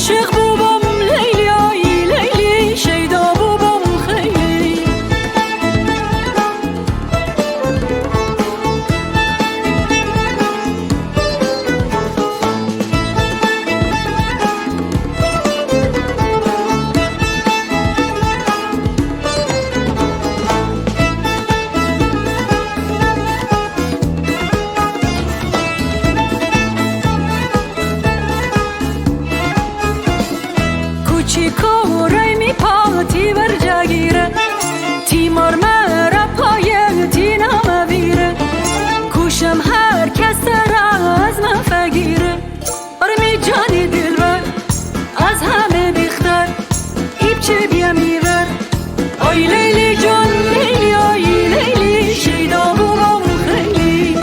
عاشق بوبم لیلی آی لیلی شیدا بوبم خیلی کوچیکو رای می پاتی بر جگیره تیمار مرا پای تینام ویره کوشم هر کس را از من فگیره آره می جانی دلبر از همه بیختر ایب چه بیا میور آی لیلی جان لیلی آی لیلی شیدا بوبم خیلی